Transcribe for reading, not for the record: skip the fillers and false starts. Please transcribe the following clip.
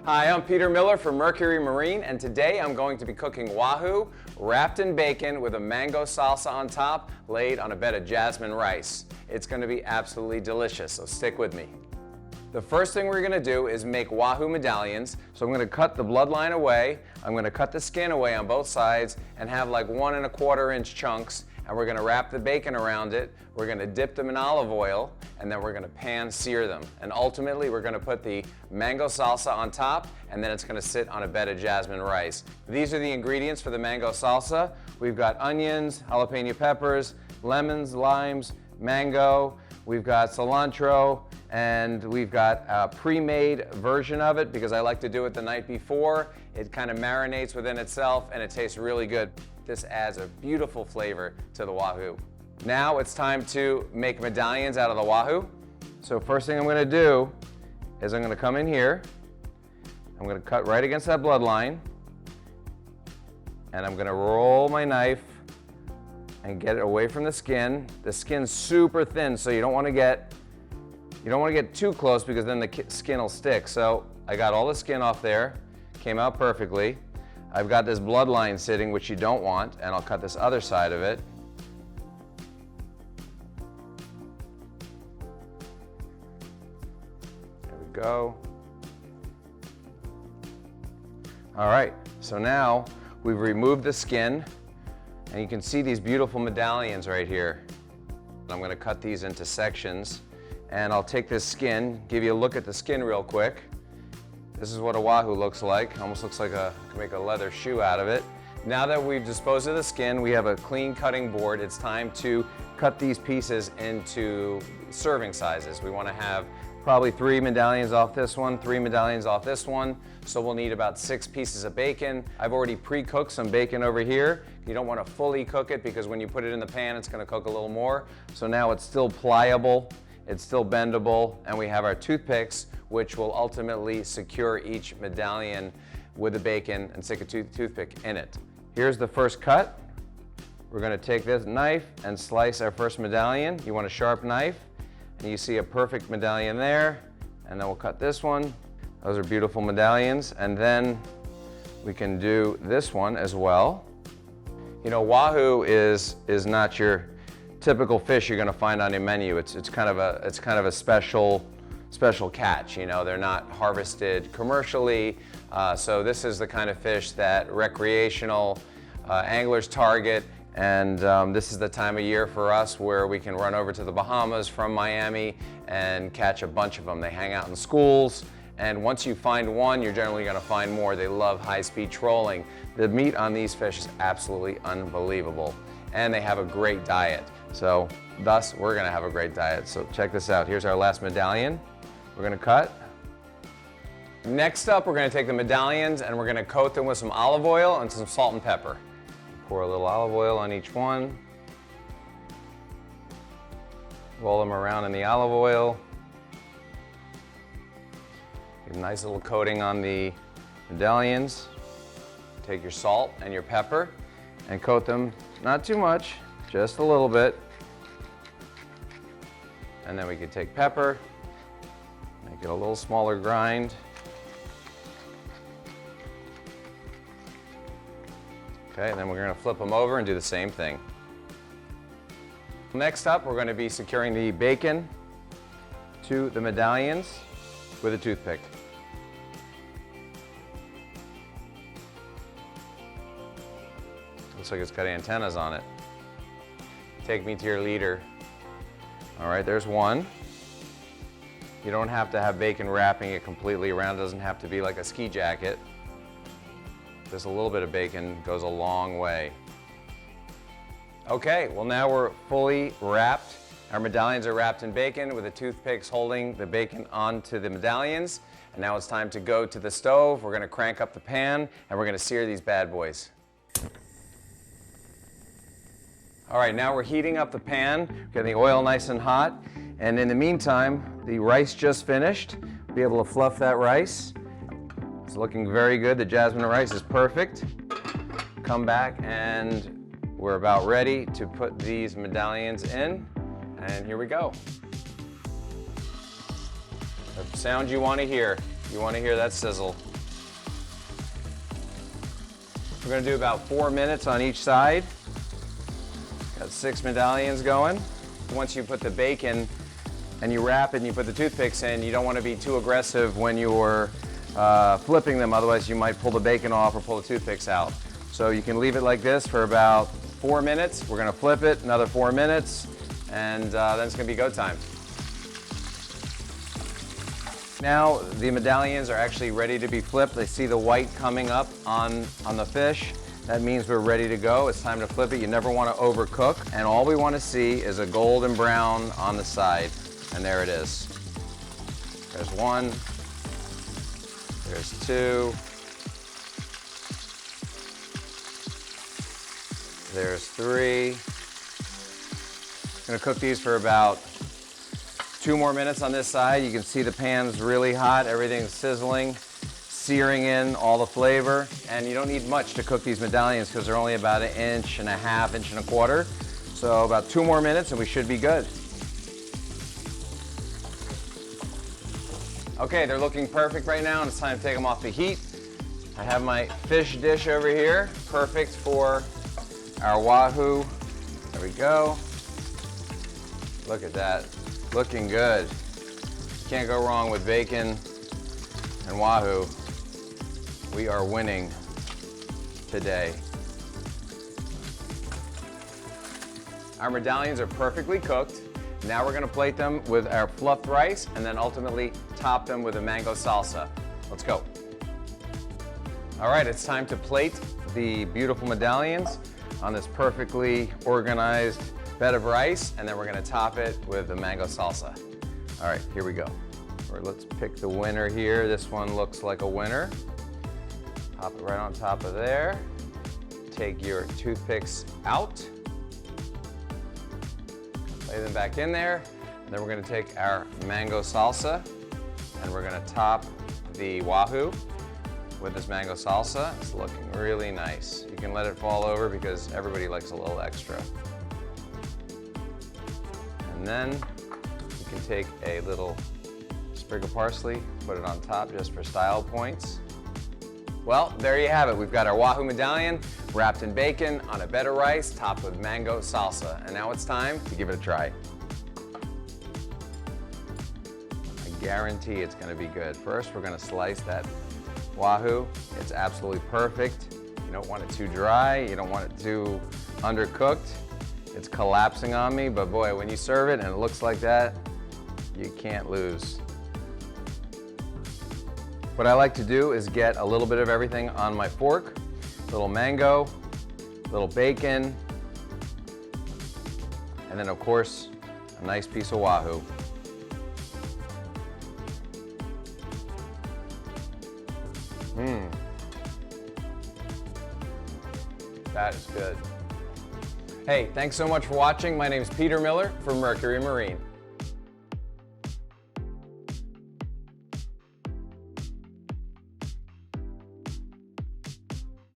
Hi, I'm Peter Miller from Mercury Marine, and today I'm going to be cooking wahoo wrapped in bacon with a mango salsa on top, laid on a bed of jasmine rice. It's going to be absolutely delicious, so stick with me. The first thing we're going to do is make wahoo medallions. So I'm going to cut the bloodline away, I'm going to cut the skin away on both sides and have like 1 1/4 inch chunks, and we're going to wrap the bacon around it. We're going to dip them in olive oil, and then we're going to pan sear them. And ultimately we're going to put the mango salsa on top, and then it's going to sit on a bed of jasmine rice. These are the ingredients for the mango salsa. We've got onions, jalapeno peppers, lemons, limes, mango, we've got cilantro, and we've got a pre-made version of it because I like to do it the night before. It kind of marinates within itself and it tastes really good. This adds a beautiful flavor to the wahoo. Now it's time to make medallions out of the wahoo. So first thing I'm going to do is I'm going to come in here, I'm going to cut right against that bloodline, and I'm going to roll my knife and get it away from the skin. The skin's super thin, so you don't want to get too close because then the skin will stick. So I got all the skin off there, came out perfectly. I've got this bloodline sitting, which you don't want, and I'll cut this other side of it. There we go. All right, so now we've removed the skin, and you can see these beautiful medallions right here. I'm going to cut these into sections, and I'll take this skin, give you a look at the skin real quick. This is what a wahoo looks like. Almost looks like you can make a leather shoe out of it. Now that we've disposed of the skin, we have a clean cutting board. It's time to cut these pieces into serving sizes. We want to have probably 3 medallions off this one, 3 medallions off this one. So we'll need about 6 pieces of bacon. I've already pre-cooked some bacon over here. You don't want to fully cook it because when you put it in the pan, it's going to cook a little more. So now it's still pliable, it's still bendable, and we have our toothpicks, which will ultimately secure each medallion with the bacon and stick a toothpick in it. Here's the first cut. We're going to take this knife and slice our first medallion. You want a sharp knife, and you see a perfect medallion there. And then we'll cut this one. Those are beautiful medallions. And then we can do this one as well. You know, wahoo is not your typical fish you're going to find on a menu. It's kind of a special catch. You know, they're not harvested commercially. So this is the kind of fish that recreational anglers target. And this is the time of year for us where we can run over to the Bahamas from Miami and catch a bunch of them. They hang out in schools, and once you find one, you're generally going to find more. They love high-speed trolling. The meat on these fish is absolutely unbelievable, and they have a great diet. So thus, we're going to have a great diet. So check this out. Here's our last medallion. We're going to cut. Next up, we're going to take the medallions and we're going to coat them with some olive oil and some salt and pepper. Pour a little olive oil on each one. Roll them around in the olive oil. Give a nice little coating on the medallions. Take your salt and your pepper and coat them, not too much, just a little bit. And then we can take pepper, make it a little smaller grind. Okay, and then we're going to flip them over and do the same thing. Next up, we're going to be securing the bacon to the medallions with a toothpick. Looks like it's got antennas on it. Take me to your leader. All right, there's one. You don't have to have bacon wrapping it completely around. It doesn't have to be like a ski jacket. Just a little bit of bacon goes a long way. Okay, well now we're fully wrapped. Our medallions are wrapped in bacon with the toothpicks holding the bacon onto the medallions. And now it's time to go to the stove. We're going to crank up the pan and we're going to sear these bad boys. All right, now we're heating up the pan, getting the oil nice and hot. And in the meantime, the rice just finished. Be able to fluff that rice. It's looking very good. The jasmine rice is perfect. Come back and we're about ready to put these medallions in. And here we go. The sound you want to hear. You want to hear that sizzle. We're gonna do about 4 minutes on each side. Got 6 medallions going. Once you put the bacon and you wrap it and you put the toothpicks in, you don't want to be too aggressive when you're flipping them, otherwise you might pull the bacon off or pull the toothpicks out. So you can leave it like this for about 4 minutes. We're going to flip it, another 4 minutes, and then it's going to be go time. Now the medallions are actually ready to be flipped. I see the white coming up on the fish. That means we're ready to go. It's time to flip it. You never want to overcook. And all we want to see is a golden brown on the side. And there it is. There's 1. There's 2. There's 3. I'm going to cook these for about 2 more minutes on this side. You can see the pan's really hot. Everything's sizzling, searing in all the flavor. And you don't need much to cook these medallions because they're only about 1.5 inches, 1.25 inches. So about 2 more minutes and we should be good. Okay, they're looking perfect right now and it's time to take them off the heat. I have my fish dish over here, perfect for our Wahoo. There we go. Look at that, looking good. Can't go wrong with bacon and Wahoo. We are winning today. Our medallions are perfectly cooked. Now we're gonna plate them with our fluffed rice and then ultimately top them with a mango salsa. Let's go. All right, it's time to plate the beautiful medallions on this perfectly organized bed of rice, and then we're gonna top it with the mango salsa. All right, here we go. Let's pick the winner here. This one looks like a winner. Pop it right on top of there. Take your toothpicks out. Lay them back in there. And then we're gonna take our mango salsa and we're gonna top the Wahoo with this mango salsa. It's looking really nice. You can let it fall over because everybody likes a little extra. And then you can take a little sprig of parsley, put it on top just for style points. Well, there you have it. We've got our Wahoo medallion wrapped in bacon on a bed of rice topped with mango salsa. And now it's time to give it a try. I guarantee it's gonna be good. First, we're gonna slice that Wahoo. It's absolutely perfect. You don't want it too dry. You don't want it too undercooked. It's collapsing on me, but boy, when you serve it and it looks like that, you can't lose. What I like to do is get a little bit of everything on my fork. A little mango, a little bacon, and then of course, a nice piece of Wahoo. That is good. Hey, thanks so much for watching. My name is Peter Miller from Mercury Marine.